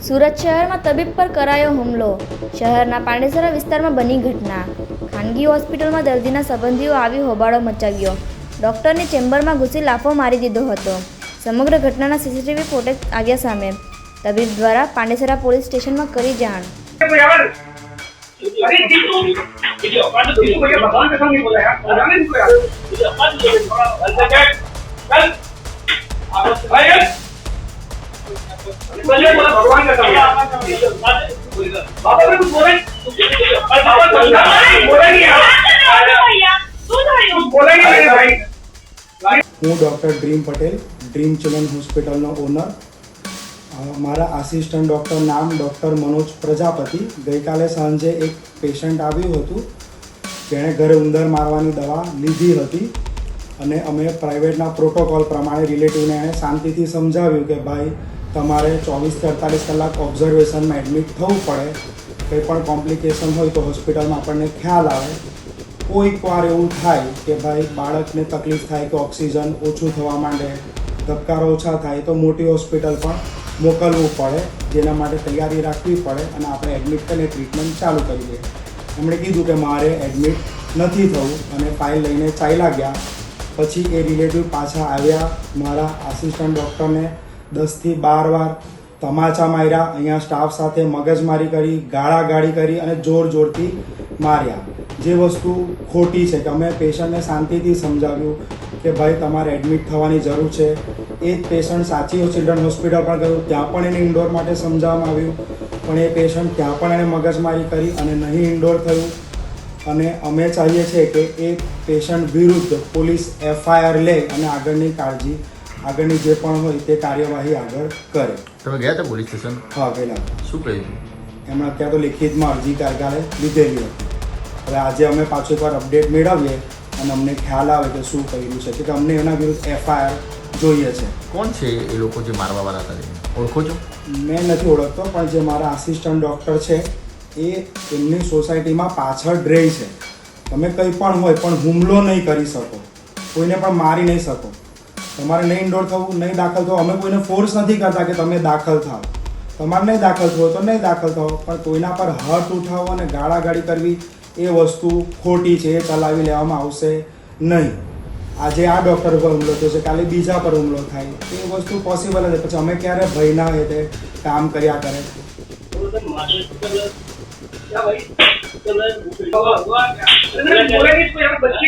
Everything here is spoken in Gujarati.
સુરત શહેરમાં તબીબ પર કરાયો હુમલો. શહેરના પાંડેસરા વિસ્તારમાં બની ઘટના. ખાનગી હોસ્પિટલમાં દર્દીના સંબંધીઓ આવી હોબાળો મચાવ્યો. ડોક્ટરની ચેમ્બરમાં ઘૂસી લાફો મારી દીધો હતો. સમગ્ર ઘટનાના સીસીટીવી ફૂટેજ આવ્યા સામે. તબીબ દ્વારા પાંડેસરા પોલીસ સ્ટેશનમાં કરી જાણ. હું doctor dream Patel, dream children હોસ્પિટલનો ઓનર. મારા આસિસ્ટન્ટ ડૉક્ટર નામ ડૉક્ટર મનોજ પ્રજાપતિ. ગઈકાલે સાંજે એક પેશન્ટ આવ્યું હતું જેણે ઘરે ઉંદર મારવાની દવા લીધી હતી અને અમે પ્રાઇવેટના પ્રોટોકોલ પ્રમાણે રિલેટિવને એણે શાંતિથી સમજાવ્યું કે ભાઈ તમારે 24-48 કલાક ઓબ્ઝર્વેશનમાં એડમિટ થવું પડે. કંઈ પણ કોમ્પ્લિકેશન હોય તો હોસ્પિટલમાં આપણને ખ્યાલ આવે. કોઈક વાર એવું થાય કે ભાઈ બાળકને તકલીફ થાય કે ઓક્સિજન ઓછું થવા માંડે, ધબકારા ઓછા થાય તો મોટી હોસ્પિટલ પણ મોકલવું પડે, જેના માટે તૈયારી રાખવી પડે અને આપણે એડમિટ કરીને ટ્રીટમેન્ટ ચાલુ કરી દઈએ. એમણે કીધું કે મારે એડમિટ નથી થવું અને ફાઇલ લઈને ચાલ્યા ગયા. પછી એ રિલેટિવ પાછા આવ્યા. મારા આસિસ્ટન્ટ ડૉક્ટરને 10થી 12 વાર તમાચા માર્યા, અહીંયા સ્ટાફ સાથે મગજમારી કરી, ગાળાગાળી કરી અને જોરથી માર્યા. જે વસ્તુ ખોટી છે કે અમે પેશન્ટને શાંતિથી સમજાવ્યું કે ભાઈ તમારે એડમિટ થવાની જરૂર છે. એ જ પેશન્ટ સાચી ચિલ્ડ્રન હોસ્પિટલ પણ ગયું, ત્યાં પણ એને ઇન્ડોર માટે સમજાવવામાં આવ્યું, પણ એ પેશન્ટ ત્યાં પણ એને મગજમારી કરી અને નહીં ઇન્ડોર થયું. અને અમે ચાહીએ છીએ કે એ પેશન્ટ વિરુદ્ધ પોલીસ FIR લે અને આગળની જે પણ હોય તે કાર્યવાહી આગળ કરે. તમે ગયા હતા પોલીસ સ્ટેશન? હા, ગયેલા. શું કહ્યું? એમણે અત્યારે તો લિખિતમાં અરજી કારગારે લીધેલી હતી. હવે આજે અમે પાછું એકવાર અપડેટ મેળવીએ અને અમને ખ્યાલ આવે કે શું કર્યું છે કે અમને એના વિરુદ્ધ FIR જોઈએ છે. કોણ છે એ લોકો જે મારવાવાળા હતા? ઓળખો છો? મેં નથી ઓળખતો, પણ જે મારા આસિસ્ટન્ટ ડૉક્ટર છે એ એમની સોસાયટીમાં પાછળ રહે છે. તમે કંઈ પણ હોય પણ હુમલો નહીં કરી શકો, કોઈને પણ મારી નહીં શકો. તમારે નહીં ઇન્ડોર થવું, નહીં દાખલ થવું. અમે કોઈને ફોર્સ નથી કરતા કે તમે દાખલ થાઓ. તમારે નહીં દાખલ થવું તો નહીં દાખલ થાઓ, પણ કોઈના પર હાથ ઉઠાવવો અને ગાળાગાળી કરવી એ વસ્તુ ખોટી છે. એ ચલાવી લેવામાં આવશે નહીં. આજે આ ડૉક્ટર પર હુમલો થયો છે, કાલે બીજા પર હુમલો થાય એ વસ્તુ પોસિબલ જ. પછી અમે ક્યારે ભયના એ તે કામ કર્યા કરે.